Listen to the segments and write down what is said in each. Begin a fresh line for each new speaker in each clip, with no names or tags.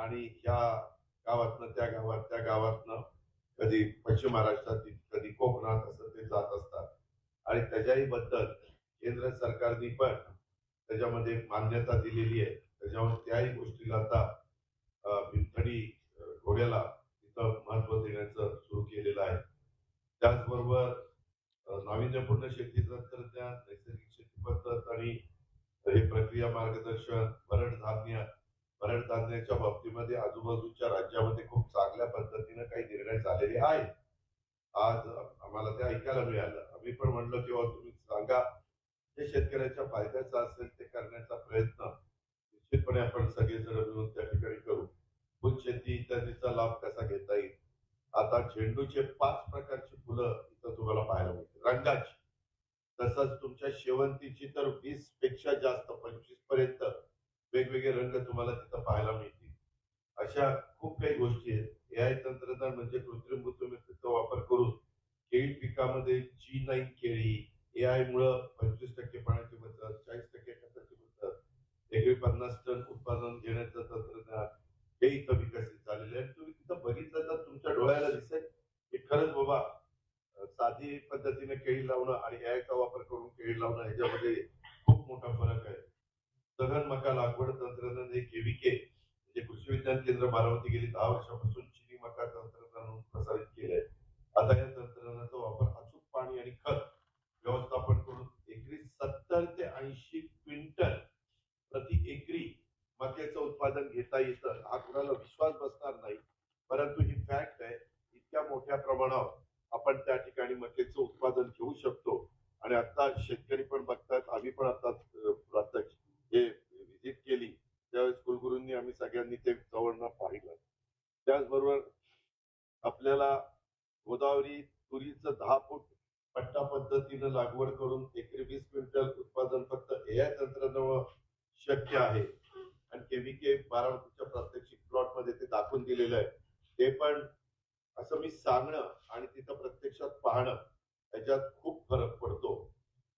आणि ह्या गावातनं त्या गावात, त्या गावातनं कधी पश्चिम महाराष्ट्रातील, कधी कोकणात असं ते जात असतात. आणि त्याच्याही बद्दल केंद्र सरकारने पण त्याच्यामध्ये मान्यता दिलेली आहे. त्याच्यामुळे त्याही गोष्टीला आता भीमथडी घोड्याला तिथं महत्व देण्याचं सुरू केलेलं आहे. त्याचबरोबर नाविन्यपूर्ण शेती तंत्रज्ञान, नैसर्गिक शेती पद्धत आणि हे प्रक्रिया मार्गदर्शन, भरड धान्याच्या बाबतीमध्ये आजूबाजूच्या राज्यामध्ये खूप चांगल्या पद्धतीने काही निर्णय झालेले आहेत. आज आम्हाला ते ऐकायला मिळालं. आम्ही पण म्हणलं किंवा तुम्ही सांगा, जे शेतकऱ्याच्या फायद्याचं असेल ते करण्याचा प्रयत्न निश्चितपणे आपण सगळेजण मिळून त्या ठिकाणी करू. फुलशेती इत्यादीचा लाभ कसा घेता येईल. आता झेंडूचे 5 प्रकारची फुलं इथं तुम्हाला पाहायला मिळतील रंगाची. तसंच तुमच्या शेवंतीची तर 20 पेक्षा जास्त 25 पर्यंत वेगवेगळे रंग तुम्हाला तिथं पाहायला मिळतील. अशा खूप काही गोष्टी आहेत. एआय तंत्रज्ञान म्हणजे कृत्रिम बुद्धिमत्तेचा वापर करून केळी पिकामध्ये G9 केळी, एआय मुळे 25% पाण्याची बचत, 40% खताची बचत, एकरी 50 टन उत्पादन घेण्याचं तंत्रज्ञान हे इथं विकसित झालेलं आहे. तुम्ही तिथं बघितलं तर तुमच्या डोळ्याला दिसेल की खरंच बाबा साधी पद्धतीने केळी लावणं आणि एआयचा वापर करून केळी लावणं ह्याच्यामध्ये खूप मोठा फरक आहे. सघन मका लागवड तंत्रज्ञान हे केव्हीके म्हणजे कृषी विज्ञान केंद्र बारामती गेली 10 वर्षापासून चिनी मका तंत्रज्ञान प्रसारित केलंय. आता या तंत्रज्ञानाचा वापर अचूक पाणी आणि खत व्यवस्थापन करून एकरी 70 ते 80 क्विंटल प्रति एकरी मक्याचं उत्पादन घेता येतं. हा कुणाला विश्वास बसणार नाही, परंतु ही फॅक्ट आहे. इतक्या मोठ्या प्रमाणावर आपण त्या ठिकाणी मक्याचं उत्पादन घेऊ शकतो. आणि आता शेतकरी पण बघतात, आम्ही पण आता प्रत्यक्ष हे व्हिजिट केली त्यावेळेस कुलगुरूंनी आम्ही सगळ्यांनी ते जवळनं पाहिलं. त्याचबरोबर आपल्याला गोदावरी तुरीचं 10 फूट पट्टा पद्धतीनं लागवड करून एकरी 20 क्विंटल उत्पादन फक्त एआय तंत्रज्ञानामुळे शक्य आहे. आणि केव्हीके बारामतीच्या प्रात्यक्षिक प्लॉट मध्ये ते दाखवून दिलेलं आहे. ते पण असं मी सांगणं आणि तिथं प्रत्यक्षात पाहणं याच्यात खूप फरक पडतो.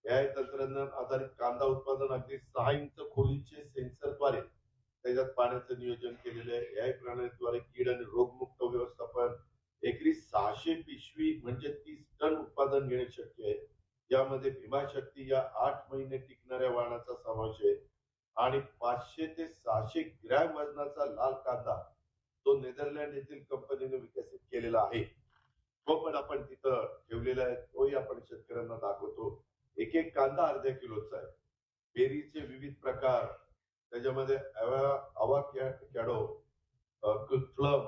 एआय तंत्रज्ञान आधारित कांदा उत्पादन अगदी 6 इंच खोलीचे सेन्सरद्वारे त्याच्यात पाण्याचं नियोजन केलेलं आहे. एआय प्रणालीद्वारे कीड आणि रोगमुक्त व्यवस्थापन एकरी 600 पिशवी म्हणजे 30 टन उत्पादन घेणे शक्य आहे. यामध्ये भीमाशक्ती या 8 महिने टिकणाऱ्या वाणाचा समावेश आहे. आणि 500 ते 600 ग्रॅम वजनाचा लाल कांदा तो नेदरलँड येथील कंपनीने विकसित केलेला आहे. तो पण आपण तिथं ठेवलेला आहे. तोही आपण शेतकऱ्यांना दाखवतो. एक एक कांदा अर्ध्या किलोचा आहे. पेरीचे विविध प्रकार त्याच्यामध्ये अवाकॅडो, प्लम,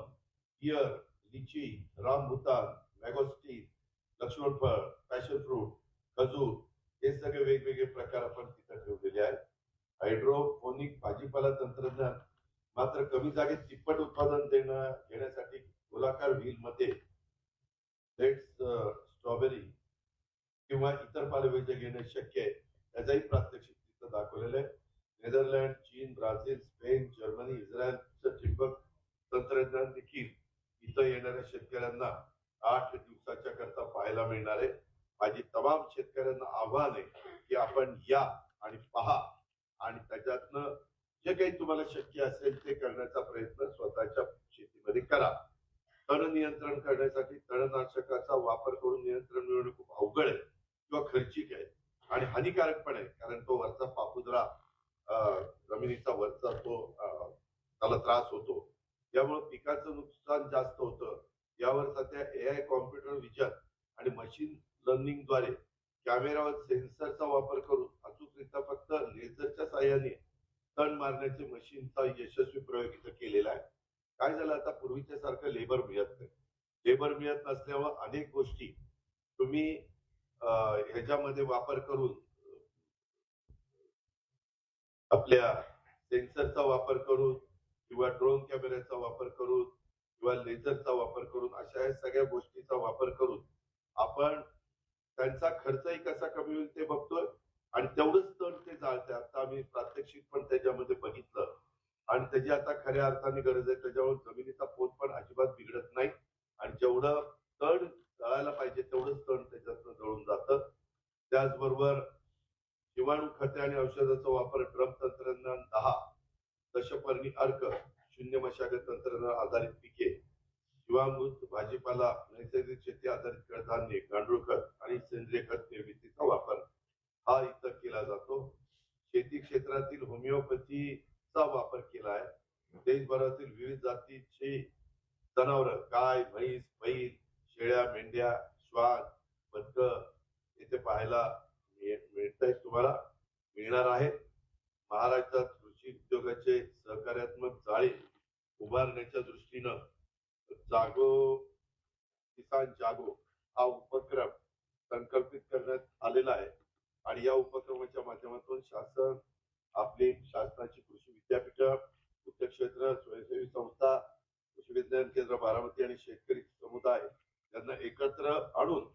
पियर, लिची, रामभूतान, मॅगोस्टीन, लक्ष्मणफळ, पॅशन फ्रूट, खजूर हे सगळे वेगवेगळे प्रकार आपण तिथं ठेवलेले आहेत. हायड्रोपोनिक भाजीपाला तंत्रज्ञान मात्र कमी जागेत तिप्पट उत्पादन घेण्यासाठी गोलाकार व्हील मध्ये स्ट्रॉबेरी किंवा इतर पालेभाज्या घेणे शक्य आहे. त्याचाही प्रात्यक्षिक तिथं दाखवलेलं आहे. नेदरलँड, चीन, ब्राझील, स्पेन, जर्मनी, इस्रायलचं ठिबक तंत्रज्ञान देखील इथं येणाऱ्या शेतकऱ्यांना 8 दिवसाच्या करता पाहायला मिळणार आहे. माझी तमाम शेतकऱ्यांना आव्हान आहे की आपण या आणि पहा आणि त्याच्यातनं जे काही तुम्हाला शक्य असेल ते करण्याचा प्रयत्न स्वतःच्या शेतीमध्ये करा. तण नियंत्रण करण्यासाठी तणनाशकाचा वापर करून नियंत्रण मिळवणे खूप अवघड आहे किंवा खर्चिक आहे आणि हानिकारक पण आहे. कारण तो वरचा पापुद्रा जमिनीचा वरचा तो त्याला त्रास होतो. त्यामुळे पिकाचं नुकसान जास्त होतं. यावर सध्या एआय, कॉम्प्युटर विजन आणि मशीन लर्निंगद्वारे कॅमेरावर सेन्सरचा वापर करून अचूकरित्या फक्त लेझरच्या साहाय्याने तण मारण्याचे मशीनचा यशस्वी प्रयोग इथं केलेला आहे. काय झालं आता पूर्वीच्या सारखं लेबर मिळत नाही. लेबर मिळत नसल्यावर अनेक गोष्टी तुम्ही ह्याच्यामध्ये वापर करून आपल्या सेन्सरचा वापर करून किंवा ड्रोन कॅमेऱ्याचा वापर करून किंवा लेझरचा वापर करून अशा या सगळ्या गोष्टीचा वापर करून आपण त्यांचा खर्चही कसा कमी होईल ते बघतोय आणि तेवढंच तण ते जाळते. आता आम्ही प्रात्यक्षिक पण त्याच्यामध्ये बघितलं आणि त्याची आता खऱ्या अर्थाने गरज आहे. त्याच्यावर जमिनीचा पोत पण अजिबात बिघडत नाही आणि जेवढं तण जळायला पाहिजे तेवढंच तण त्याच्यातनं जळून जातं. त्याचबरोबर जीवाणू खते आणि औषधाचा वापर ड्रम तंत्रज्ञान 10 दशपर्णी अर्क शून्य मशागत तंत्रज्ञान आधारित पिके, जीवामृत भाजीपाला, नैसर्गिक शेती आधारित कडधान्य, गांडूळ खत आणि सेंद्रिय खत निर्मितीचा वापर हा इथं केला जातो. शेती क्षेत्रातील होमिओपॅथीचा वापर केला आहे. देशभरातील विविध जातीची जनावर, गाय, म्हैस, बैल, शेळ्या, मेंढ्या, श्वान, बदक इथे पाहायला मिळत तुम्हाला मिळणार आहेत. महाराष्ट्रात कृषी उद्योगाचे सहकार्यात्मक जाळे उभारण्याच्या दृष्टीनं जागो किसान जागो हा उपक्रम संकल्पित करण्यात आलेला आहे आणि या उपक्रमाच्या माध्यमातून शासन आपली शासनाची कृषी विद्यापीठ, उद्योग क्षेत्र, स्वयंसेवी संस्था, कृषी विज्ञान केंद्र बारामती आणि शेतकरी समुदाय यांना एकत्र आणून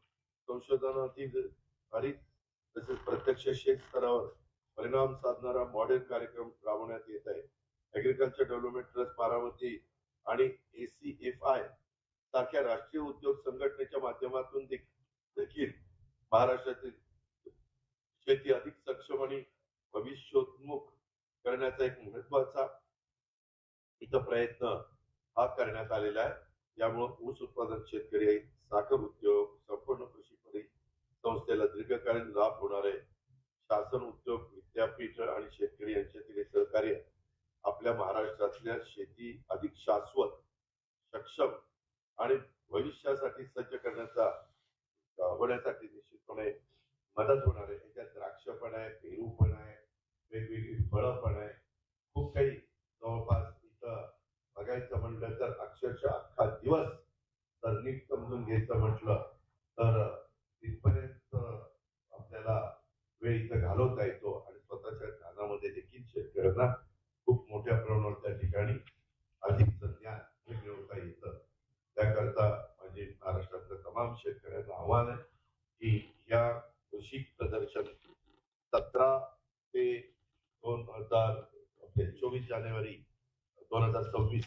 संशोधनातील हरित तसेच प्रत्यक्ष शेत स्तरावर परिणाम साधणारा मॉडेल कार्यक्रम राबवण्यात येत आहे. ऍग्रिकल्चर डेव्हलपमेंट ट्रस्ट बारामती आणि ACFI सारख्या राष्ट्रीय उद्योग संघटनेच्या माध्यमातून देखील महाराष्ट्रातील शेती अधिक सक्षम आणि भविष्योन्मुख करण्याचा एक महत्वाचा इथं प्रयत्न हा करण्यात आलेला आहे. यामुळे ऊस उत्पादक शेतकरी, साखर उद्योग, संपूर्ण कृषी संस्थेला दीर्घकालीन लाभ होणार आहे. शासन, उद्योग, विद्यापीठ आणि शेतकरी यांच्यातील सहकार्य आपल्या महाराष्ट्रातल्या शेती अधिक शाश्वत, सक्षम आणि भविष्यासाठी सज्ज करण्याचा होण्यासाठी निश्चितपणे मदत होणार आहे. याच्यात द्राक्ष पण आहे, पेरू पण आहे, वेगवेगळी फळं पण आहे, खूप काही जवळपास इथं बघायचं म्हटलं तर अक्षरशः अख्खा दिवस जर नीट समजून घ्यायचं म्हटलं तर तिथपर्यंत आपल्याला वेळ इथं घालवता येतो आणि स्वतःच्या ज्ञानामध्ये देखील शेतकऱ्यांना खूप मोठ्या प्रमाणावर त्या ठिकाणी अधिक ज्ञान मिळवता येतं. त्याकरता म्हणजे महाराष्ट्रातल्या तमाम शेतकऱ्यांना आव्हान आहे की या कृषी प्रदर्शन 17 ते 24 जानेवारी 2026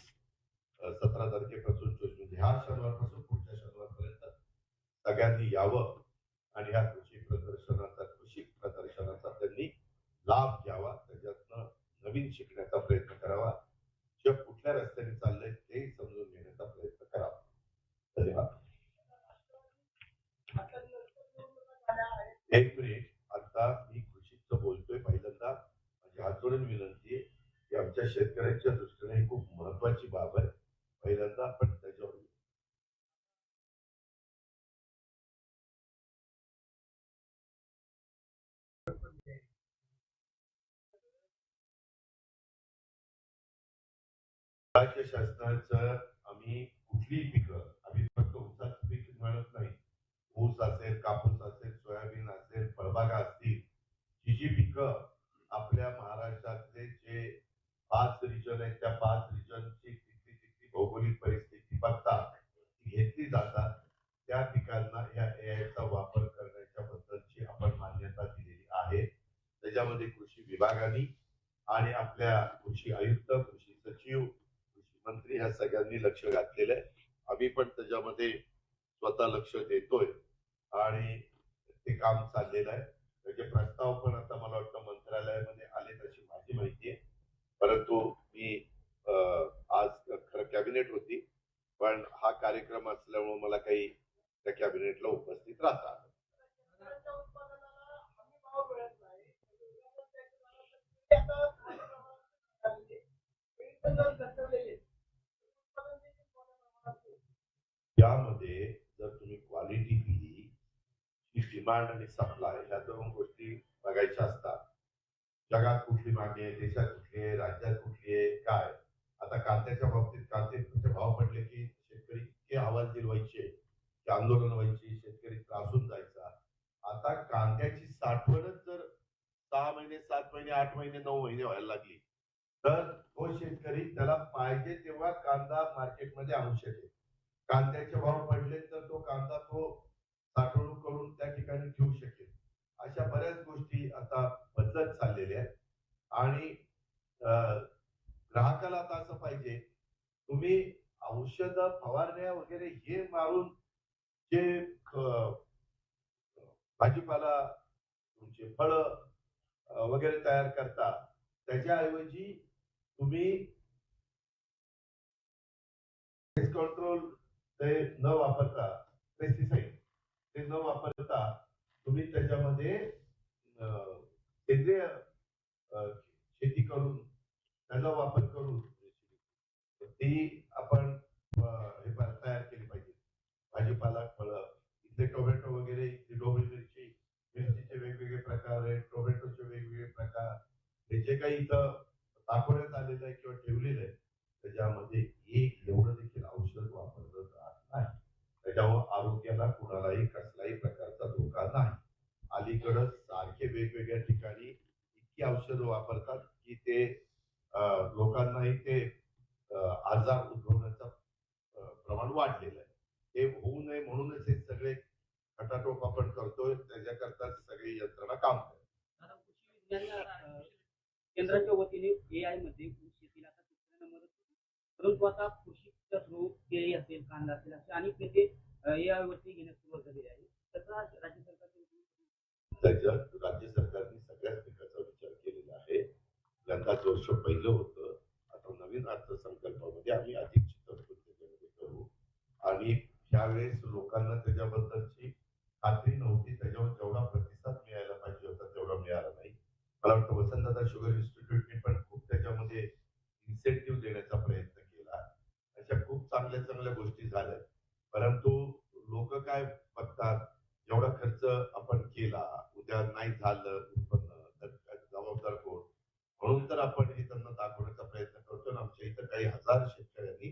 17 तारखेपासून 24 म्हणजे ह्या शनिवारपासून पुढच्या शनिवारपर्यंत सगळ्यांनी यावं आणि ह्या कृषी प्रदर्शनाचा त्यांनी लाभ घ्यावा. त्याच्यातनं नवीन शिकण्याचा प्रयत्न करावा. जग कुठल्या रस्त्याने चाललंय ते समजून घेण्याचा प्रयत्न करावा. धन्यवाद. एक मिनिट, आता मी कृषीचं बोलतोय पहिल्यांदा. माझी हात जोडून विनंती आहे की आमच्या शेतकऱ्यांच्या दृष्टीने ही खूप महत्वाची बाब आहे. पहिल्यांदा आपण त्याच्यावर राज्य शासनाचं आम्ही कुठलीही पिकं, आम्ही फक्त ऊसाचं पीक म्हणत नाही, ऊस असेल, कापूस असेल, सोयाबीन असेल, फळबागा असतील, ही जी पिकं आपल्या महाराष्ट्रातले जे 5 रिजन आहेत त्या 5 रिजनची तिथली भौगोलिक परिस्थिती बघता घेतली जातात, त्या पिकांना या एआयचा वापर करण्याच्या बद्दलची आपण मान्यता दिलेली आहे. त्याच्यामध्ये कृषी विभागाने आणि आपल्या कृषी आयुक्त, कृषी सचिव, कृषी मंत्री ह्या सगळ्यांनी लक्ष घातलेलं आहे. आम्ही पण त्याच्यामध्ये स्वतः लक्ष देतोय आणि ते काम चाललेलं आहे. त्याचे प्रस्ताव पण आता मला वाटतं मंत्रालयामध्ये आले अशी माझी माहिती आहे. परंतु मी आज खरं कॅबिनेट होती, पण हा कार्यक्रम असल्यामुळे मला काही त्या कॅबिनेटला उपस्थित राहता आलं. यामध्ये जर तुम्ही क्वालिटी दिली, डिमांड आणि सप्लाय ह्या दोन गोष्टी बघायच्या असतात. जगात कुठली मागणी आहे, देशात कुठली आहे, राज्यात कुठली आहे, काय. आता कांद्याच्या बाबतीत कांद्याचे भाव पडले की शेतकरी इतके आवाज दिलवायचे की आंदोलन व्हायची, शेतकरी त्रासून जायचा. आता कांद्याची साठवणच जर 6 महिने, 7 महिने, 8 महिने, 9 महिने व्हायला लागली तर तो शेतकरी त्याला पाहिजे तेव्हा कांदा मार्केटमध्ये आणू शकेल. कांद्याचे भाव पडले तर तो कांदा तो साठवणूक करून त्या ठिकाणी ठेवू शकेल. अशा बऱ्याच गोष्टी आता बदलत चाललेल्या आहेत आणि ग्राहकाला आता असं पाहिजे, तुम्ही औषध फवारण्या वगैरे हे मारून जे भाजीपाला, तुमचे फळ वगैरे तयार करता, त्याच्याऐवजी तुम्ही ते न वापरता पेस्टिसाइड ते न वापरता तुम्ही त्याच्यामध्ये सेंद्रिय शेती करून त्याचा वापर करून ती आपण तयार केली पाहिजे. भाजीपाला, फळं, इथे टोमॅटो वगैरे, ढोबळी मिरचीचे वेगवेगळे प्रकार आहेत, टोमॅटोचे वेगवेगळे प्रकार, हे जे काही इथं दाखवण्यात आलेलं आहे किंवा ठेवलेलं आहे, त्याच्यामध्ये एक एवढं देखील औषध वापरलं जात नाही. त्याच्यामुळे आरोग्याला कुणालाही कसलाही प्रकारचा धोका नाही. अलीकडं सारखे वेगवेगळ्या ठिकाणी इतकी औषधं वापरतात की ते लोकांनाही ते आजार उद्भवण्याचं प्रमाण वाढलेलं आहे. हे होऊ नये म्हणूनच हे सगळे खटाटोप आपण करतोय, त्याच्याकरता सगळी यंत्रणा काम करते.
केंद्राच्या वतीने एआय मध्ये शेतीला आता शेतकऱ्यांना मदत होते, परंतु आता कृषीच्या थ्रू केळी असेल, कांदा असेल असे अनेक नेते एआय वरती घेण्यास सुरुवात झालेली आहे. त्याचा राज्य
त्याच्यात राज्य सरकारने सगळ्याच पिकाचा विचार केलेला आहे. यंदाच वर्ष पहिलं होतं. आता नवीन अर्थसंकल्पामध्ये आम्ही अधिक तरतूद त्याच्यामध्ये करू आणि यावेळेस लोकांना त्याच्याबद्दलची खात्री नव्हती. त्याच्यावर जेवढा प्रतिसाद मिळायला पाहिजे होता तेवढा मिळाला नाही. मला वाटतं वसंतदादा शुगर इन्स्टिट्यूटने पण खूप त्याच्यामध्ये इन्सेंटिव्ह देण्याचा प्रयत्न केला. अशा खूप चांगल्या चांगल्या गोष्टी झाल्या. परंतु लोक काय बघतात, जेवढा खर्च आपण केला, उद्या नाही झालं उत्पन्न तर जबाबदार कोण, म्हणून तर आपण हे त्यांना दाखवण्याचा प्रयत्न करतो. आमच्या इथं काही हजार शेतकऱ्यांनी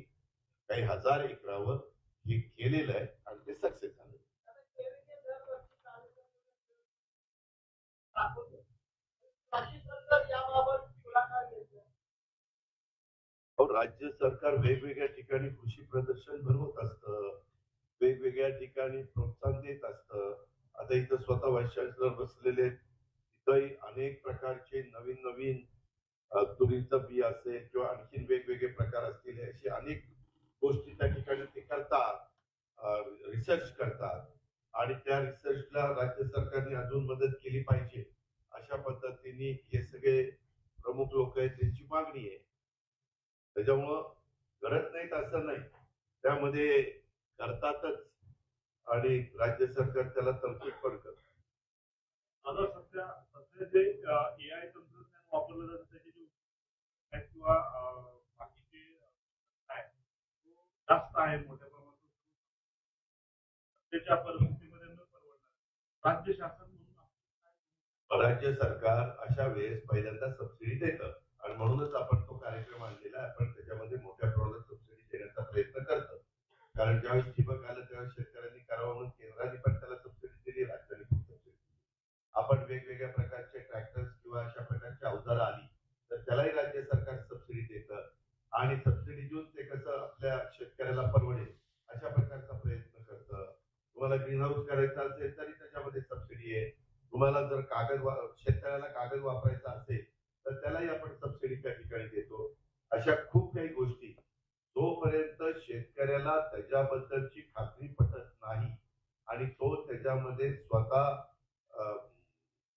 काही हजार एकरावर हे केलेलं आहे आणि ते सक्सेस झालं. राज्य सरकार वेगवेगळ्या ठिकाणी कृषी प्रदर्शन भरवत असतं, वेगवेगळ्या ठिकाणी प्रोत्साहन देत असतं. आता इथं स्वतः व्हाईस चान्सलर बसलेले, इथंही अनेक प्रकारचे नवीन नवीन तुरीचं बी असेल किंवा आणखीन वेगवेगळे प्रकार असतील, अशी अनेक गोष्टी त्या ठिकाणी ते करतात, रिसर्च करतात आणि त्या रिसर्चला राज्य सरकारने अजून मदत केली पाहिजे. अशा पद्धतीने हे सगळे प्रमुख लोक आहेत, त्यांची मागणी आहे. त्याच्यामुळं करत नाहीत असं नाही, त्यामध्ये करतातच आणि राज्य सरकार त्याला तरतूद पण करत.
आता सध्या जे एआय तंत्रज्ञान वापरलं जातं त्याचे जे किंवा बाकीचे आहे जास्त आहे मोठ्या प्रमाणात, त्याच्या परिस्थितीमध्ये न परवडणार राज्य शासन म्हणून
राज्य सरकार अशा वेळेस पहिल्यांदा सबसिडी देतं आणि म्हणूनच आपण तो कार्यक्रम आणलेला आहे. आपण त्याच्यामध्ये मोठ्या प्रमाणात सबसिडी देण्याचा प्रयत्न करतो. कारण ज्यावेळेस ठिबक आलं त्यावेळेस शेतकऱ्यांनी करावं म्हणून केंद्राने पण त्याला सबसिडी दिली, राज्याने पण सबसिडी दिली. आपण वेगवेगळ्या प्रकारचे ट्रॅक्टर्स किंवा अशा प्रकारची अवजारं आली तर त्यालाही राज्य सरकार सबसिडी देतं आणि सबसिडी देऊन ते कसं आपल्या शेतकऱ्याला परवडेल अशा प्रकारचा प्रयत्न करतं. तुम्हाला ग्रीन हाऊस करायचं असेल तरी त्याच्यामध्ये सबसिडी आहे. तुम्हाला जर शेतकऱ्याला कागद वापरायचा असेल तर त्यालाही आपण सबसिडी त्या ठिकाणी देतो. अशा खूप काही गोष्टी जोपर्यंत शेतकऱ्याला त्याच्याबद्दलची खात्री पटत नाही आणि तो त्याच्यामध्ये स्वतः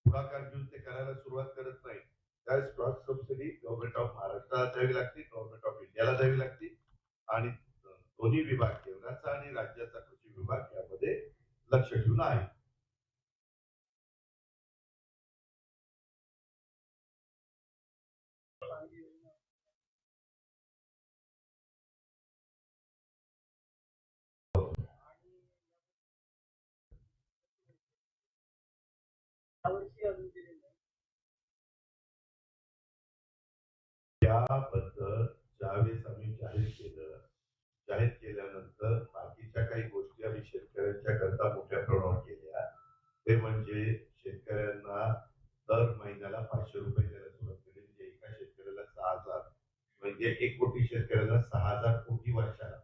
पुढाकार घेऊन ते करायला सुरुवात करत नाही, त्यावेळेस क्रॉप सबसिडी गव्हर्नमेंट ऑफ महाराष्ट्राला द्यावी लागते, गव्हर्नमेंट ऑफ इंडियाला द्यावी लागते आणि दोन्ही विभाग, केंद्राचा आणि राज्याचा कृषी विभाग यामध्ये लक्ष ठेवून आहे. त्याबद्दल ज्यावेळेस आम्ही जाहीर केल्यानंतर बाकीच्या काही गोष्टी आम्ही शेतकऱ्यांच्या करता मोठ्या प्रमाणात केल्या. ते म्हणजे शेतकऱ्यांना दर महिन्याला 500 रुपये द्यायला सुरुवात केली. म्हणजे एका शेतकऱ्याला 6,000, म्हणजे 1 कोटी शेतकऱ्याला 6,000 कोटी वर्षाला.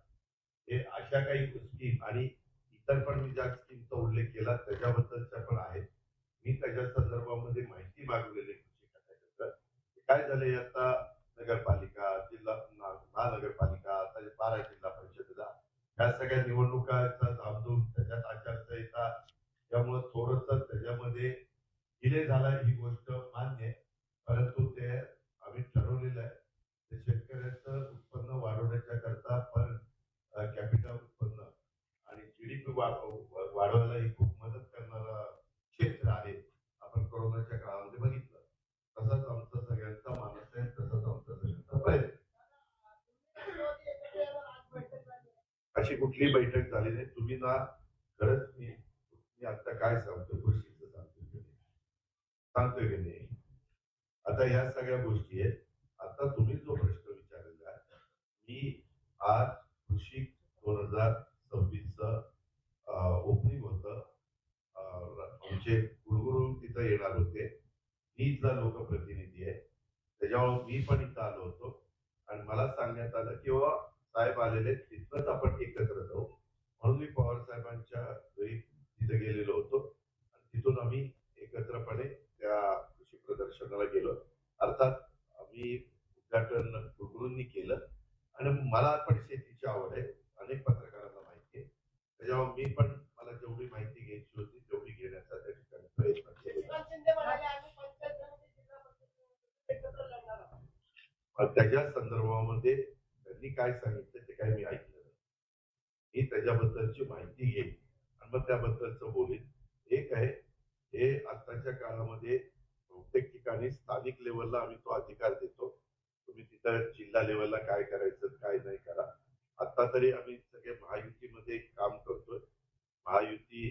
हे अशा काही स्कीम आणि इतर पण मी ज्या स्कीमचा उल्लेख केला त्याच्याबद्दलच्या पण आहेत. मी त्याच्या संदर्भामध्ये माहिती मागवलेली कृषी खात्याकडे. काय झालंय आता नगरपालिका, जिल्हा महानगरपालिका, आता 12 जिल्हा परिषदेला या सगळ्या निवडणुकांचा धामधूम, त्याच्यात आचारसंहिता, त्यामुळे थोडंसं त्याच्यामध्ये डिले झाला, ही गोष्ट मान्य आहे. परंतु ते आम्ही ठरवलेलं आहे, ते शेतकऱ्याचं उत्पन्न वाढवण्याच्या करता पण कॅपिटल उत्पन्न मागायलाही खूप मदत करणारा क्षेत्र आहे. आपण कोरोनाच्या काळामध्ये बघितलं. तसाच आमचा सगळ्यांचा मानस आहे, तसाच आमचा सगळ्यांचा प्रयत्न आहे. अशी कुठलीही बैठक झाली नाही. तुम्ही ना खरंच मी आता काय सांगतो गोष्टीचं सांगतोय की नाही. आता ह्या सगळ्या गोष्टी आहेत. आता तुम्ही जो प्रश्न विचारलेला मी आज कृषी 2026 ओपनिंग होतं. आमचे कुलगुरू तिथं येणार होते. मी इथला लोकप्रतिनिधी आहे. त्याच्यामुळे मी पण इथं आलो होतो आणि मला सांगण्यात आलं की बाबा साहेब आलेले तिथनंच आपण एकत्र जाऊ. म्हणून मी पवार साहेबांच्या घरी तिथे गेलेलो होतो आणि तिथून आम्ही एकत्रपणे त्या कृषी प्रदर्शनाला गेलो. अर्थात आम्ही उद्घाटन कुलगुरूंनी केलं आणि मला पण शेतीची आवड आहे. अनेक पत्रकारांना माहिती आहे. त्याच्यामुळे मी पण मला जेवढी माहिती घ्यायची होती तेवढी घेण्याचा त्या ठिकाणी प्रयत्न केला. त्याच्या संदर्भामध्ये त्यांनी काय सांगितलं ते काय मी ऐकलं नाही. मी त्याच्याबद्दलची माहिती घेईन आणि मग त्याबद्दलचं बोलेन. एक आहे हे आताच्या काळामध्ये प्रत्येक ठिकाणी स्थानिक लेवलला आम्ही तो अधिकार देतो. तुम्ही तिथं जिल्हा लेवलला काय करायचं काय नाही करा. आता तरी आम्ही सगळे महायुतीमध्ये काम करतोय. महायुती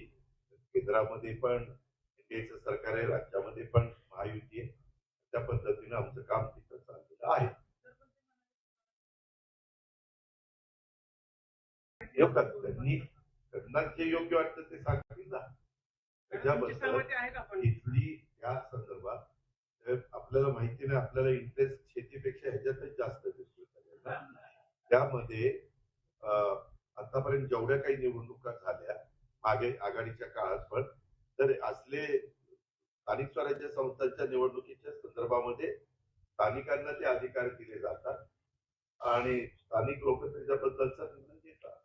केंद्रामध्ये पण एनडीएचं सरकार आहे, राज्यामध्ये पण महायुती आहे. त्या पद्धतीने आमचं काम तिथं चाललेलं आहे. त्यांना जे योग्य वाटतं ते सांगतील ना. त्याच्याबद्दल इथली या संदर्भात आपल्याला माहिती नाही. आपल्याला इंटरेस्ट शेतीपेक्षा ह्याच्यातच जास्त दिसतो. त्यामध्ये आतापर्यंत जेवढ्या काही निवडणुका झाल्या मागे आघाडीच्या काळात पण तर असले स्थानिक स्वराज्य संस्थांच्या निवडणुकीच्या संदर्भामध्ये स्थानिकांना ते अधिकार दिले जातात आणि स्थानिक लोक त्याच्याबद्दलचा निर्णय घेतात.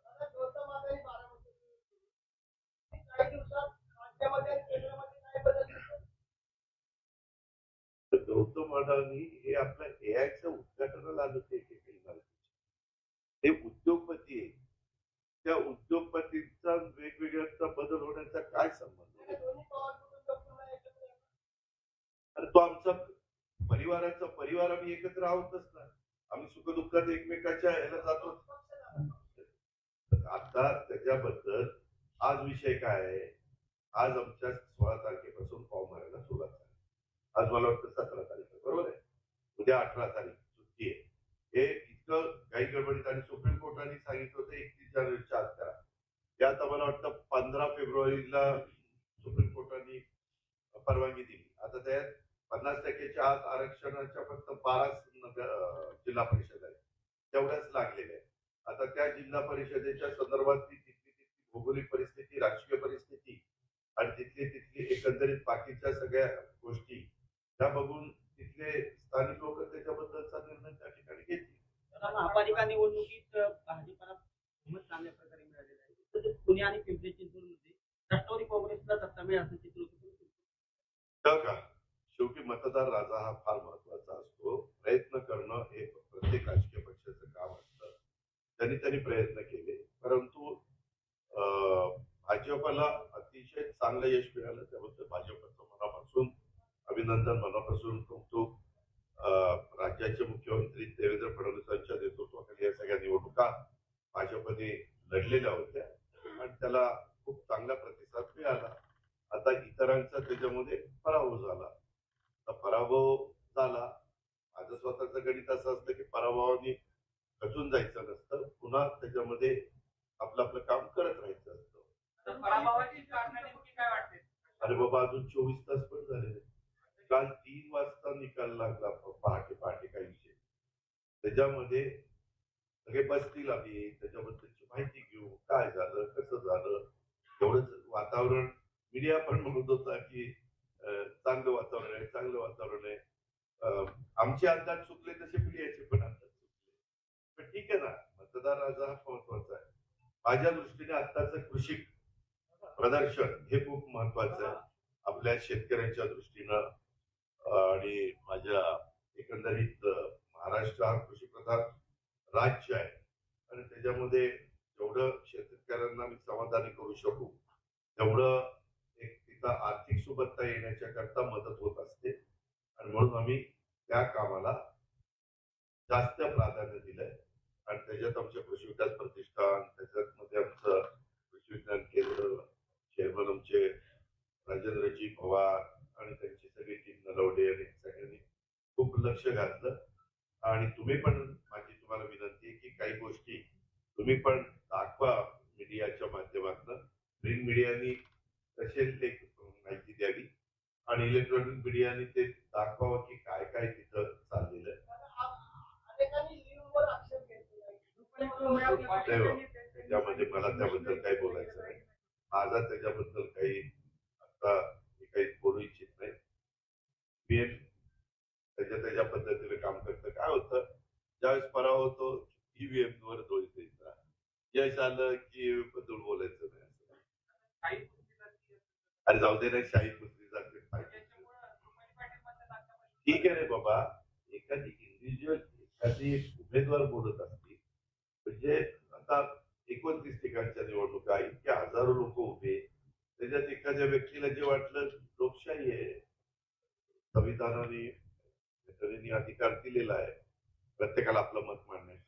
गौतम अडाणी हे आपल्या एआयच्या उद्घाटनाला आले होते. ते उद्योगपती आहे. त्या उद्योगपतींचा वेगवेगळ्या बदल होण्याचा काय संबंध? आणि तो आमचा परिवार आम्ही एकत्र आहोतच ना. आम्ही सुखदुःखात एकमेकाच्या ह्याला जातो. आता त्याच्याबद्दल आज विषय काय आहे? आज आमच्या 16 तारखेपासून फॉर्म भरायला सुरुवात झाली. आज मला वाटतं 17 तारीख बरोबर आहे. उद्या 18 तारीख सुट्टी आहे. हे इतकं काही गडबडीत आणि सुप्रीम कोर्टाने सांगितलं होतं 31 जानेवारीच्या आत करा. त्यात मला वाटतं 15 फेब्रुवारीला सुप्रीम कोर्टाने परवानगी दिली. आता त्यात 50% आत आरक्षणाच्या फक्त 12 जिल्हा परिषद आहेत. तेवढ्याच लागलेल्या आहेत. आता त्या जिल्हा परिषदेच्या संदर्भात तिथली भौगोलिक परिस्थिती, राजकीय परिस्थिती आणि तिथली एकंदरीत बाकीच्या सगळ्या गोष्टी त्या बघून तिथले स्थानिक लोक त्याच्याबद्दलचा निर्णय त्या ठिकाणी घेतील.
महापालिका निवडणुकीत भाजपला बहुमत चांगल्या प्रकारे मिळालेलं आहे. तसेच पुणे आणि पिंपरी चिंचवडमध्ये राष्ट्रवादी काँग्रेसला सत्ता मिळेल असं चित्र
होतं का? शेवटी मतदार राजा हा फार महत्वाचा असतो. प्रयत्न करणं हे प्रत्येक राजकीय पक्षाचं काम असतं. त्यांनी प्रयत्न केले, परंतु भाजपला अतिशय चांगलं यश मिळालं. त्याबद्दल भाजपचं मनापासून अभिनंदन, मनापासून कौतुक. राज्याचे मुख्यमंत्री देवेंद्र फडणवीसांच्या नेतृत्वाखाली या सगळ्या निवडणुका भाजपने लढलेल्या होत्या आणि त्याला खूप चांगला प्रतिसाद मिळाला. आता इतरांचा त्याच्यामध्ये पराभव झाला. पराभव झाला. माझं स्वतःचं गणित असं असतं की पराभवाने खचून जायचं नसतं. पुन्हा त्याच्यामध्ये आपलं काम करत राहायचं असतं. अरे बाबा, अजून 24 तास पण झाले. काल 3 वाजता निकाल लागला. पहाटे काही विषय. त्याच्यामध्ये सगळे बसतील. आम्ही त्याच्याबद्दलची माहिती घेऊ. काय झालं, कसं झालं. एवढंच वातावरण मीडिया पण म्हणत होता की चांगलं वातावरण आहे. आमचे अंदाज चुकले तसे मीडियाचे पण अंदाज चुकले. पण ठीक आहे ना, मतदार राजा हा महत्वाचा आहे. माझ्या दृष्टीने आत्ताचं कृषी प्रदर्शन हे खूप महत्वाचं आहे आपल्या शेतकऱ्यांच्या दृष्टीनं. आणि माझ्या एकंदरीत महाराष्ट्र हा कृषीप्रधान राज्य आहे आणि त्याच्यामध्ये जेवढं शेतकऱ्यांना मी समाधानी करू शकू तेवढं एक तिथं आर्थिक सुबत्ता येण्याच्या करता मदत होत असते आणि म्हणून आम्ही त्या कामाला जास्त प्राधान्य दिलंय आणि त्याच्यात आमचे कृषी विकास प्रतिष्ठान, त्याच्यात मध्ये आमचं कृषी विज्ञान केंद्र, चेअरमन आमचे राजेंद्रजी पवार आणि त्यांची सगळी टीम नलवडे आणि सगळ्यांनी खूप लक्ष घातलं. आणि तुम्ही पण, माझी तुम्हाला विनंती आहे की काही गोष्टी तुम्ही पण दाखवा मीडियाच्या माध्यमातून. प्रिंट मीडियानी तसे ते माहिती द्यावी आणि इलेक्ट्रॉनिक मीडियाने ते दाखवावं की काय काय तिथं चाललेलं आहे. त्यामध्ये मला त्याबद्दल काही बोलायचं नाही. माझा त्याच्याबद्दल काही आता मी काही बोलू इच्छित नाही. पीएम त्याच्या पद्धतीने काम करतं. काय होतं, ज्यावेळेस पराभव होतो ईव्हीएम वर दोष द्यायचा, यश आलं की बद्दल बोलायचं नाही.
काही गोष्टी
अरे जाऊ दे ना, शाही कुस्ती जाते. ठीक आहे रे बाबा, एखादी इंडिव्हिज्युअल एखादी उमेदवार बोलत असतील म्हणजे आता 29 ठिकाणच्या निवडणुका, इतके हजारो लोक उभे, त्याच्यात एखाद्या व्यक्तीला जे वाटलं, लोकशाही आहे, संविधानाने घटनेने अधिकार दिलेला आहे प्रत्येकाला आपलं मत मांडण्याचा.